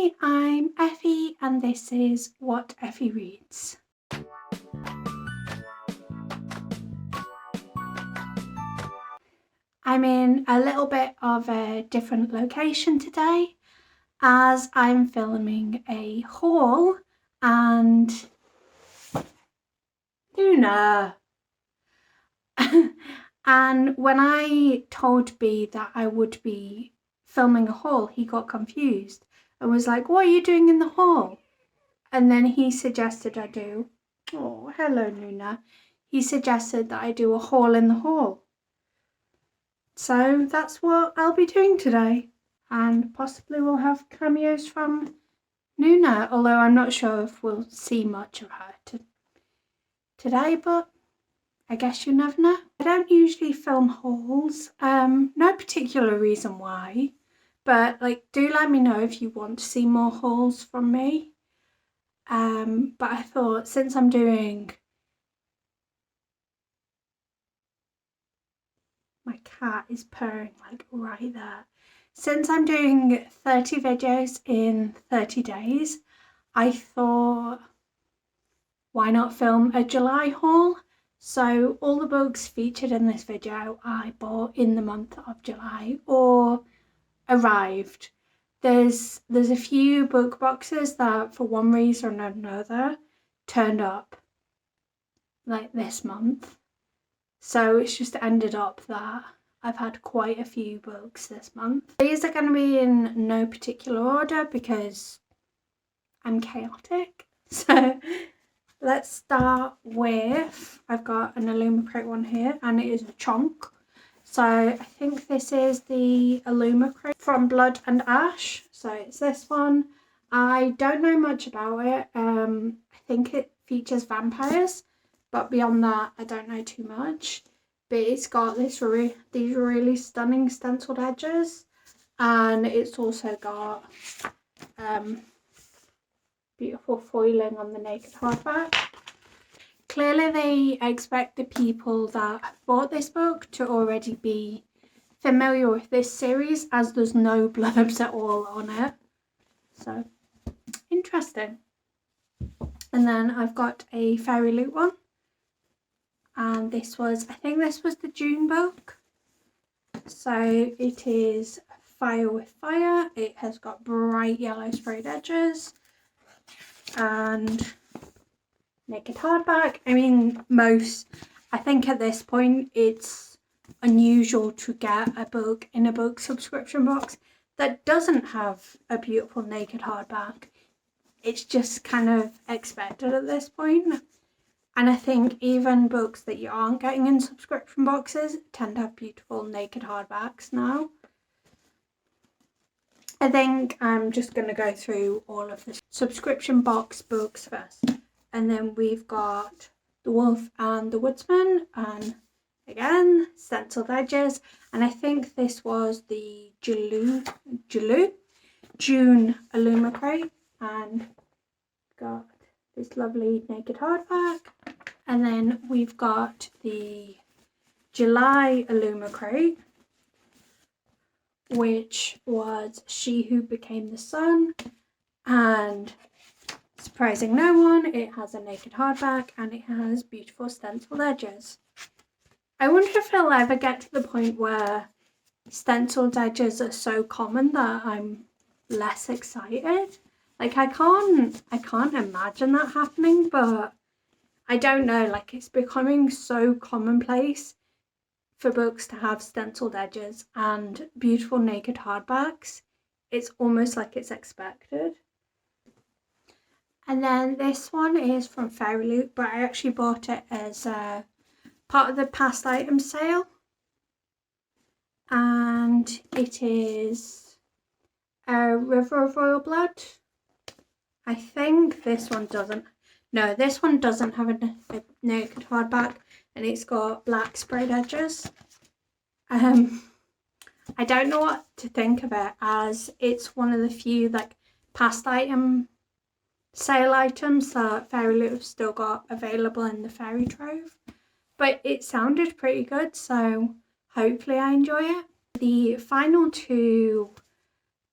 Hi, I'm Effie and this is What Effie Reads. I'm in a little bit of a different location today as I'm filming a haul and Nuna. And when I told B that I would be filming a haul, he got confused and was like, "What are you doing in the haul?" And then he suggested I do, oh, hello Nuna. He suggested that I do a haul in the haul. So that's what I'll be doing today. And possibly we'll have cameos from Nuna, although I'm not sure if we'll see much of her today, but I guess you never know. I don't usually film hauls, no particular reason why, but do let me know if you want to see more hauls from me. But I thought since I'm doing, my cat is purring right there. Since I'm doing 30 videos in 30 days, I thought why not film a July haul? So all the books featured in this video I bought in the month of July or arrived. There's a few book boxes that for one reason or another turned up this month. So it's just ended up that I've had quite a few books this month. These are going to be in no particular order because I'm chaotic. So let's start with, I've got an Illumicrate one here and it is a chunk. So I think this is the Illumicrate from Blood and Ash. So it's this one. I don't know much about it. I think it features vampires, but beyond that I don't know too much. But it's got these really stunning stenciled edges, and it's also got beautiful foiling on the naked hardback. Clearly they expect the people that have bought this book to already be familiar with this series, as there's no blurbs at all on it. So interesting. And then I've got a Fairy Loot one. And this was, I think this was the June book. So it is Fire with Fire. It has got bright yellow sprayed edges and naked hardback. I mean, I think at this point it's unusual to get a book in a book subscription box that doesn't have a beautiful naked hardback. It's just kind of expected at this point. And I think even books that you aren't getting in subscription boxes tend to have beautiful naked hardbacks now. I think I'm just going to go through all of the subscription box books first. And then we've got The Wolf and the Woodsman, and again, stenciled edges. And I think this was the June Illumicrate, and got this lovely naked hardback. And then we've got the July Illumicrate, which was She Who Became the Sun, and surprising no one, it has a naked hardback and it has beautiful stenciled edges. I wonder if it'll ever get to the point where stenciled edges are so common that I'm less excited. I can't imagine that happening, but I don't know, it's becoming so commonplace for books to have stenciled edges and beautiful naked hardbacks. It's almost like it's expected. And then this one is from Fairy Loot, but I actually bought it as part of the past item sale. And it is a River of Royal Blood. I think this one doesn't. No, this one doesn't have a naked hardback, and it's got black sprayed edges. I don't know what to think of it, as it's one of the few past item sale items that Fairy Loot have still got available in the Fairy Trove. But it sounded pretty good, so hopefully I enjoy it. The final two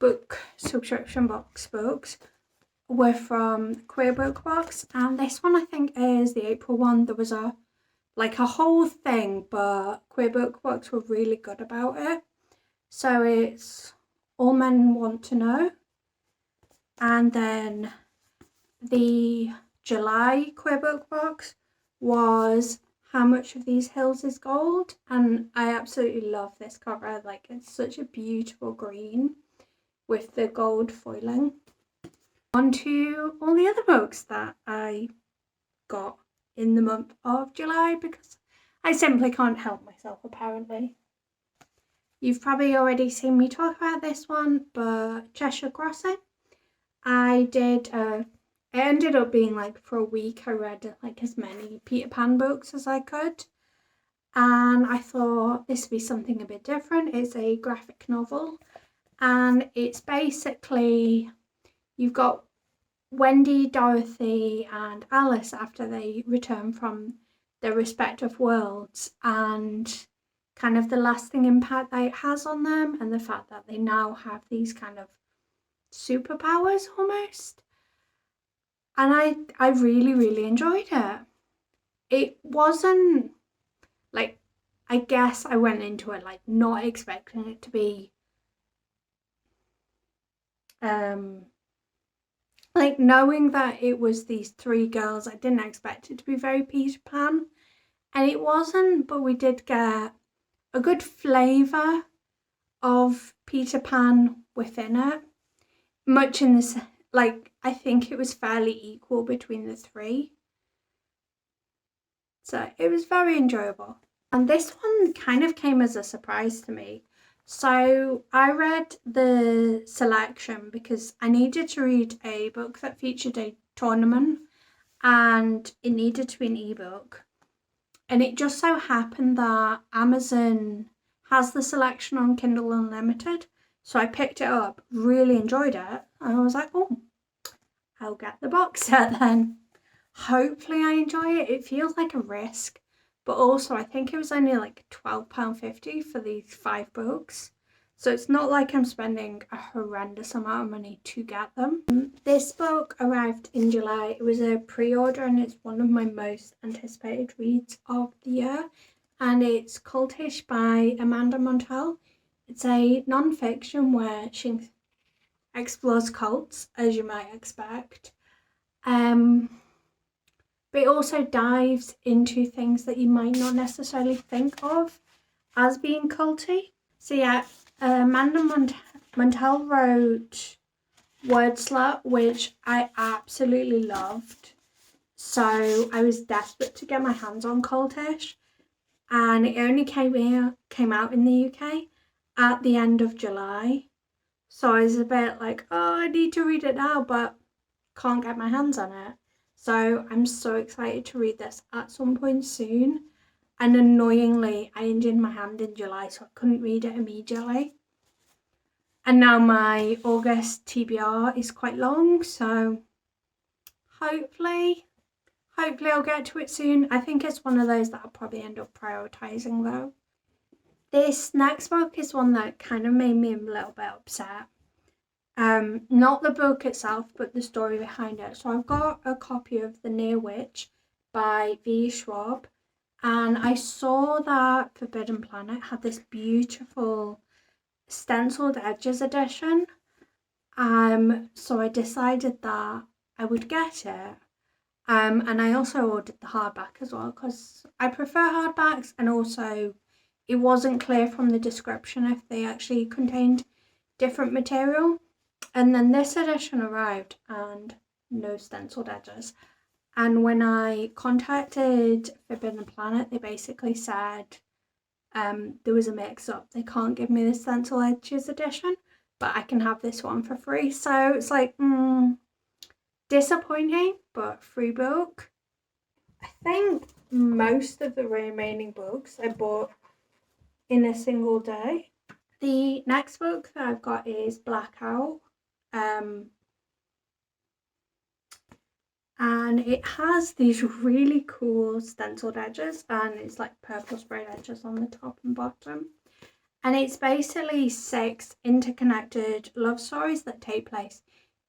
book subscription box books were from Queer Book Box, and this one I think is the April one. There was a whole thing, but Queer Book Box were really good about it. So it's All Men Want to Know, and then the July Queer Book Box was How Much of These Hills is Gold, and I absolutely love this cover. Like, it's such a beautiful green with the gold foiling. On to all the other books that I got in the month of July, because I simply can't help myself, apparently. You've probably already seen me talk about this one, but Cheshire Crossing. It ended up being like, for a week I read like as many Peter Pan books as I could, and I thought this would be something a bit different. It's a graphic novel, and it's basically, you've got Wendy, Dorothy and Alice after they return from their respective worlds, and kind of the lasting impact that it has on them, and the fact that they now have these kind of superpowers almost. And I really, really enjoyed it. It wasn't like, I guess I went into it like not expecting it to be like, knowing that it was these three girls, I didn't expect it to be very Peter Pan, and it wasn't, but we did get a good flavour of Peter Pan within it. Much in this, like, I think it was fairly equal between the three. So it was very enjoyable. And this one kind of came as a surprise to me. So I read the selection because I needed to read a book that featured a tournament, and it needed to be an ebook. And it just so happened that Amazon has the selection on Kindle Unlimited. So I picked it up, really enjoyed it, and I was like, oh, I'll get the box set then. Hopefully I enjoy it. It feels like a risk, but also I think it was only like £12.50 for these 5 books. So it's not like I'm spending a horrendous amount of money to get them. This book arrived in July. It was a pre-order, and it's one of my most anticipated reads of the year. And it's Cultish by Amanda Montell. It's a non-fiction where she explores cults, as you might expect. But it also dives into things that you might not necessarily think of as being culty. So yeah, Amanda Montell wrote Word Slut, which I absolutely loved. So I was desperate to get my hands on Cultish, and it only came out in the UK at the end of July. So I was a bit like, oh, I need to read it now, but can't get my hands on it. So I'm so excited to read this at some point soon. And annoyingly, I injured my hand in July, so I couldn't read it immediately. And now my August TBR is quite long, so hopefully I'll get to it soon. I think it's one of those that I'll probably end up prioritising though. This next book is one that kind of made me a little bit upset. Not the book itself, but the story behind it. So I've got a copy of The Near Witch by V. Schwab, and I saw that Forbidden Planet had this beautiful stenciled edges edition. So I decided that I would get it. And I also ordered the hardback as well, because I prefer hardbacks, and also it wasn't clear from the description if they actually contained different material. And then this edition arrived and no stenciled edges. And when I contacted Forbidden Planet, they basically said there was a mix-up. They can't give me the stenciled edges edition, but I can have this one for free. So it's like, disappointing, but free book. I think most of the remaining books I bought in a single day. The next book that I've got is Blackout. And it has these really cool stenciled edges, and it's like purple sprayed edges on the top and bottom. And it's basically 6 interconnected love stories that take place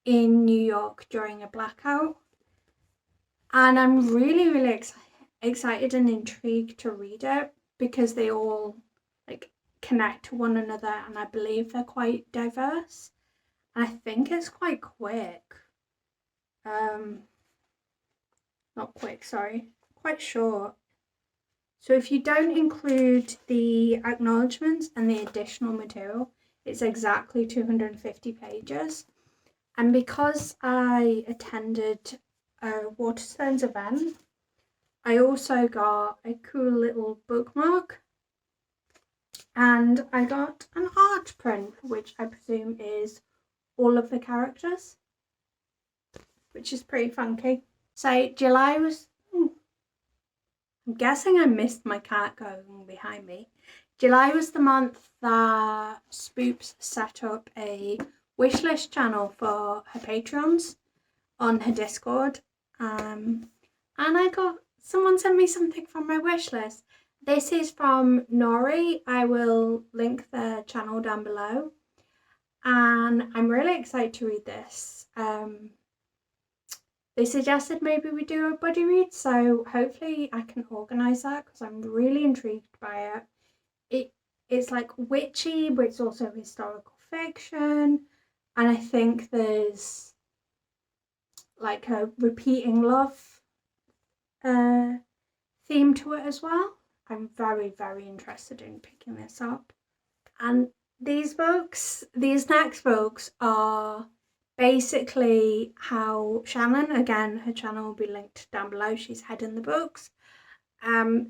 in New York during a blackout. And I'm really, really excited and intrigued to read it because they all like connect to one another, and I believe they're quite diverse. And I think it's quite quick. Not quick, sorry, quite short. So if you don't include the acknowledgements and the additional material, it's exactly 250 pages. And because I attended a Waterstones event, I also got a cool little bookmark, and I got an art print, which I presume is all of the characters, which is pretty funky. So July was, I'm guessing I missed my cat going behind me. July was the month that Spoops set up a wishlist channel for her Patreons on her Discord. And someone sent me something from my wish list. This is from Nori. I will link the channel down below. And I'm really excited to read this. They suggested maybe we do a buddy read, so hopefully I can organise that because I'm really intrigued by it. It's like witchy, but it's also historical fiction. And I think there's like a repeating love theme to it as well. I'm very, very interested in picking this up. And these next books are basically how Shannon, again, her channel will be linked down below, she's heading the books,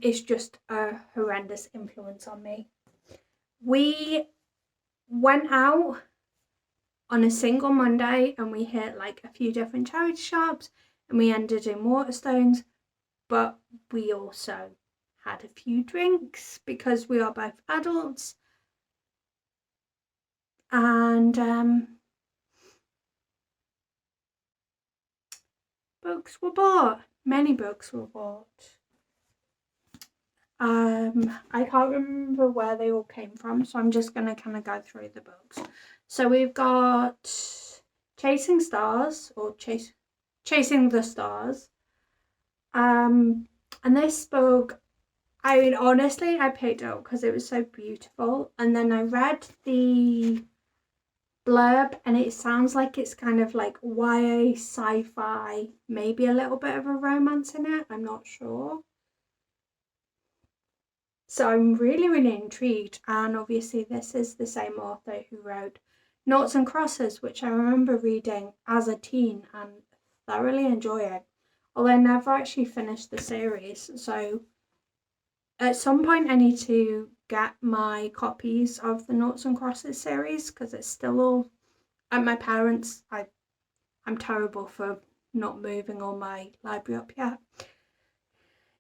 is just a horrendous influence on me. We went out on a single Monday and we hit like a few different charity shops and we ended in Waterstones, but we also had a few drinks because we are both adults. And books were bought. Many books were bought. I can't remember where they all came from, so I'm just going to kind of go through the books. So we've got Chasing Stars, or Chasing the Stars. And this book, I mean, honestly, I picked it up because it was so beautiful. And then I read the blurb and it sounds like it's kind of like YA sci-fi, maybe a little bit of a romance in it, I'm not sure. So I'm really, really intrigued, and obviously this is the same author who wrote Noughts and Crosses, which I remember reading as a teen and thoroughly enjoying, although I never actually finished the series. So at some point I need to get my copies of the Noughts and Crosses series because it's still all at my parents'. I'm terrible for not moving all my library up yet.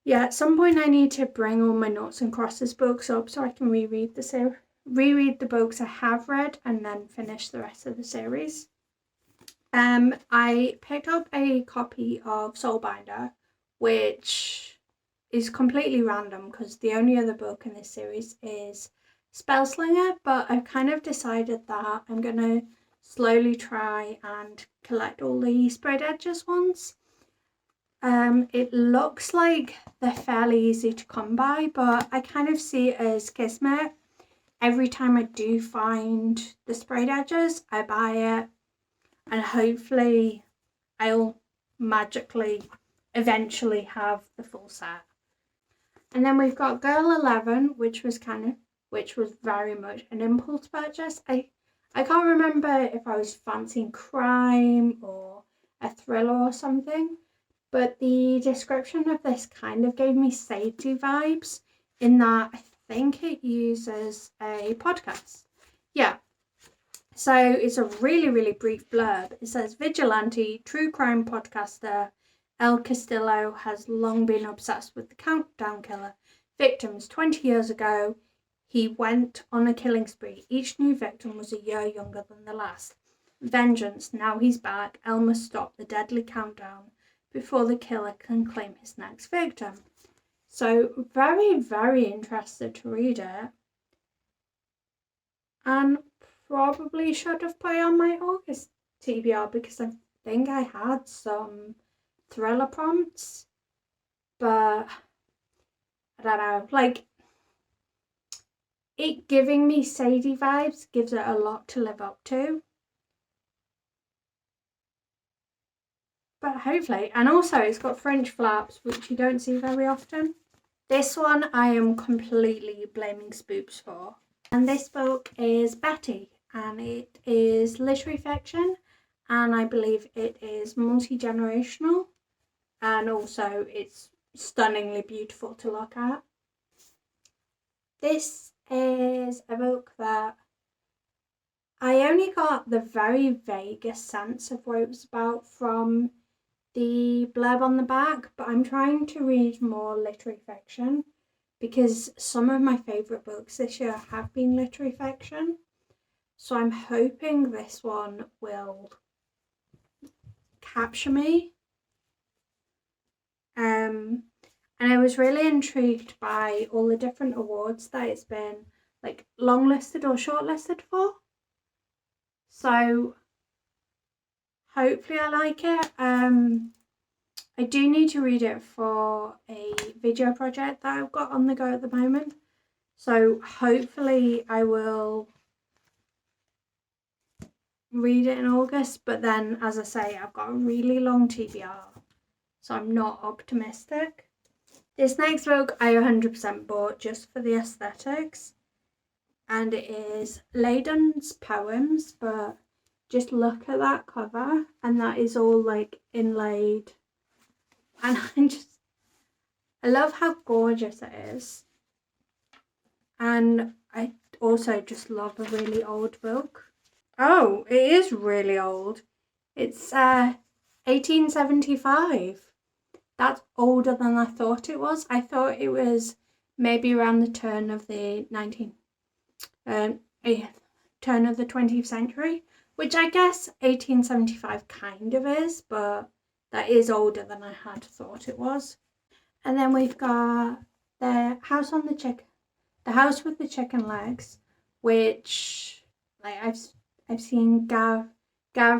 Yeah, at some point I need to bring all my Noughts and Crosses books up so I can reread the books I have read and then finish the rest of the series. I picked up a copy of Soulbinder, which is completely random because the only other book in this series is Spellslinger, but I've kind of decided that I'm going to slowly try and collect all the sprayed edges ones. It looks like they're fairly easy to come by, but I kind of see it as kismet. Every time I do find the sprayed edges, I buy it, and hopefully I'll magically eventually have the full set. And then we've got Girl 11, which was very much an impulse purchase. I can't remember if I was fancying crime or a thriller or something, but the description of this kind of gave me Sadie vibes in that I think it uses a podcast. Yeah. So it's a really, really brief blurb. It says, vigilante, true crime podcaster El Castillo has long been obsessed with the Countdown Killer. Victims 20 years ago, he went on a killing spree. Each new victim was a year younger than the last. Vengeance, now he's back. El must stop the deadly countdown before the killer can claim his next victim. So very, very interested to read it. and probably should have put it on my August TBR because I think I had some thriller prompts, but I don't know, like it giving me Sadie vibes gives it a lot to live up to. But hopefully, and also it's got French flaps, which you don't see very often. This one I am completely blaming Spoops for. And this book is Betty, and it is literary fiction, and I believe it is multi-generational, and also it's stunningly beautiful to look at. This is a book that I only got the very vaguest sense of what it was about from the blurb on the back, but I'm trying to read more literary fiction because some of my favourite books this year have been literary fiction. So I'm hoping this one will capture me. And I was really intrigued by all the different awards that it's been like longlisted or shortlisted for. So hopefully I like it. I do need to read it for a video project that I've got on the go at the moment. So hopefully I will read it in August, but then as I say, I've got a really long TBR, so I'm not optimistic. This next book I 100% bought just for the aesthetics, and it is Layden's Poems, but just look at that cover, and that is all like inlaid, and I love how gorgeous it is. And I also just love a really old book. Oh, it is really old. It's 1875. That's older than I thought it was. I thought it was maybe around the turn of the 20th century, which I guess 1875 kind of is, but that is older than I had thought it was. And then we've got the House with the Chicken Legs, which like I've seen Gav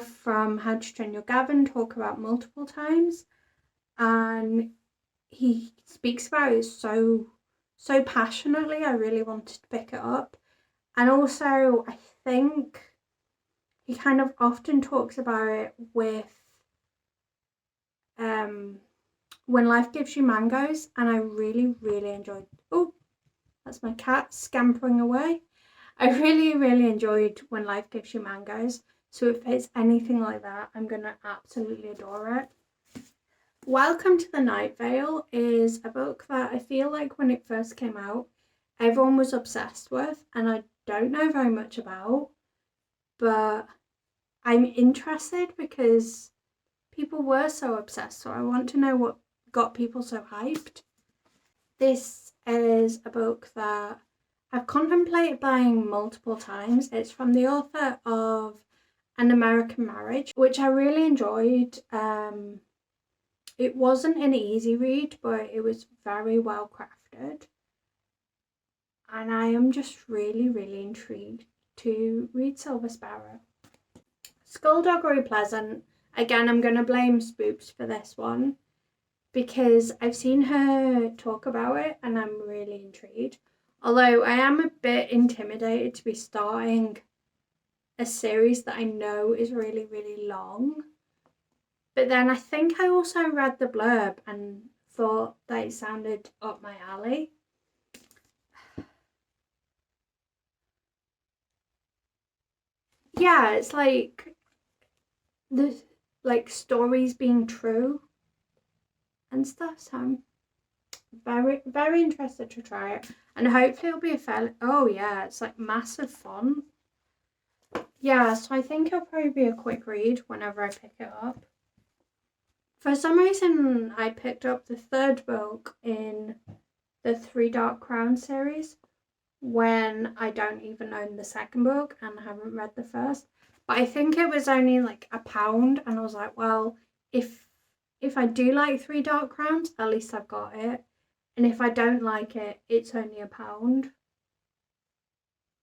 from How to Train Your Gavin talk about multiple times, and he speaks about it so passionately. I really wanted to pick it up, and also I think he kind of often talks about it with When Life Gives You Mangoes, and I really enjoyed. Oh, that's my cat scampering away. I really enjoyed When Life Gives You Mangoes, so if it's anything like that, I'm going to absolutely adore it. Welcome to the Night Vale is a book that I feel like when it first came out, everyone was obsessed with, and I don't know very much about, but I'm interested because people were so obsessed, so I want to know what got people so hyped. This is a book that I've contemplated buying multiple times. It's from the author of An American Marriage, which I really enjoyed. It wasn't an easy read, but it was very well crafted. And I am just really intrigued to read Silver Sparrow. Skullduggery Pleasant. Again, I'm going to blame Spoops for this one because I've seen her talk about it and I'm really intrigued. Although I am a bit intimidated to be starting a series that I know is really long. But then I think I also read the blurb and thought that it sounded up my alley. Yeah, it's like the stories being true and stuff, so I'm very interested to try it, and hopefully it'll be a fairly, oh yeah, it's like massive font. Yeah, so I think it'll probably be a quick read whenever I pick it up. For some reason I picked up the third book in the Three Dark Crowns series when I don't even own the second book and haven't read the first. But I think it was only like £1, and I was like, well, if I do like Three Dark Crowns, at least I've got it. And if I don't like it, it's only £1.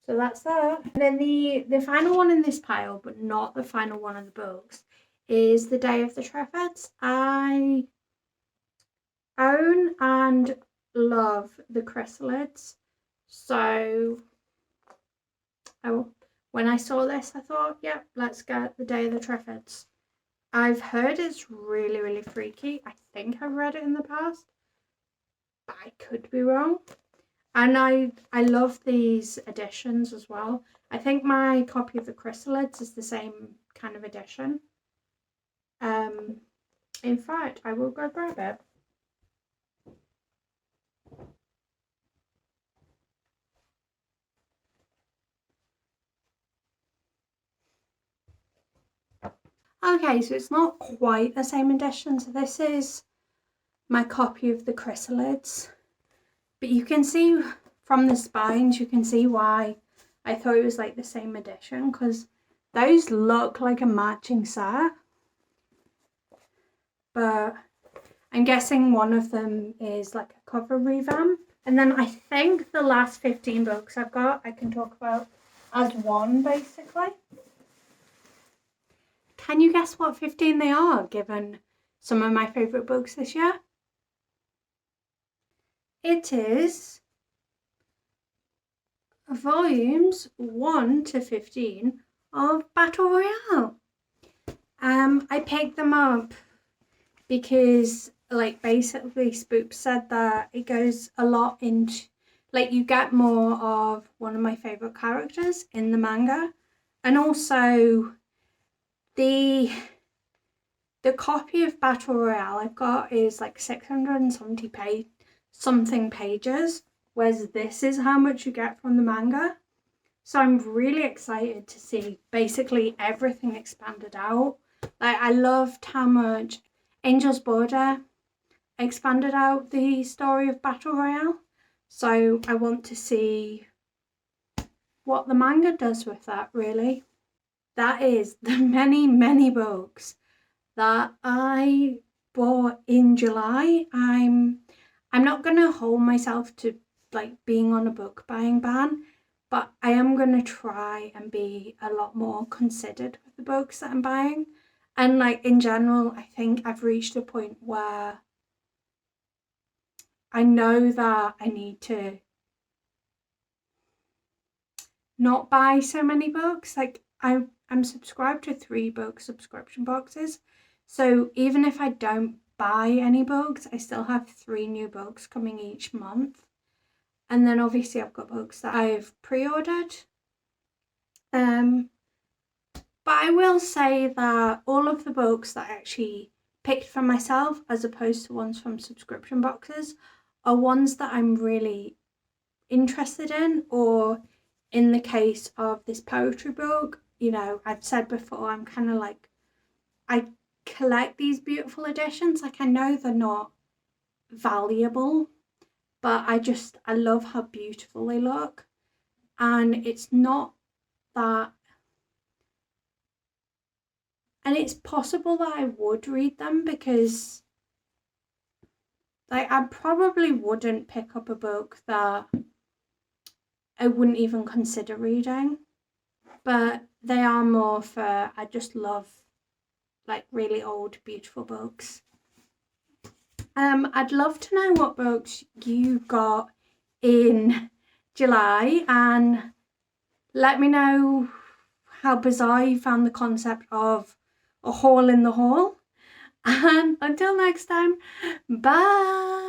So that's that. And then the final one in this pile, but not the final one of the books, is The Day of the Triffids. I own and love the chrysalids. So when I saw this, I thought, yep, let's get The Day of the Triffids. I've heard it's really, really freaky. I think I've read it in the past, but I could be wrong. And I love these editions as well. I think my copy of the chrysalids is the same kind of edition. In fact, I will go grab it. Okay, so it's not quite the same edition. So this is my copy of the chrysalids. But you can see from the spines, you can see why I thought it was like the same edition, because those look like a matching set. But I'm guessing one of them is like a cover revamp. And then I think the last 15 books I've got, I can talk about as one, basically. Can you guess what 15 they are, given some of my favourite books this year? It is volumes 1 to 15 of Battle Royale. I picked them up because, like, basically Spoop said that it goes a lot into, like, you get more of one of my favourite characters in the manga, and also the copy of Battle Royale I've got is like 670 something pages, whereas this is how much you get from the manga. So I'm really excited to see basically everything expanded out. Like, I loved how much Angel's Border expanded out the story of Battle Royale. So I want to see what the manga does with that, really. That is the many, many books that I bought in July. I'm not going to hold myself to like being on a book buying ban, but I am going to try and be a lot more considered with the books that I'm buying. And like in general, I think I've reached a point where I know that I need to not buy so many books. Like I'm subscribed to 3 book subscription boxes. So even if I don't buy any books, I still have 3 new books coming each month. And then obviously I've got books that I've pre-ordered. But I will say that all of the books that I actually picked for myself, as opposed to ones from subscription boxes, are ones that I'm really interested in, or in the case of this poetry book, you know, I've said before, I'm kind of like, I collect these beautiful editions. Like, I know they're not valuable, but I love how beautiful they look. And it's not that, and it's possible that I would read them, because like I probably wouldn't pick up a book that I wouldn't even consider reading, but they are more for, I just love like really old beautiful books. I'd love to know what books you got in July, and let me know how bizarre you found the concept of a haul in the hall. And until next time, bye.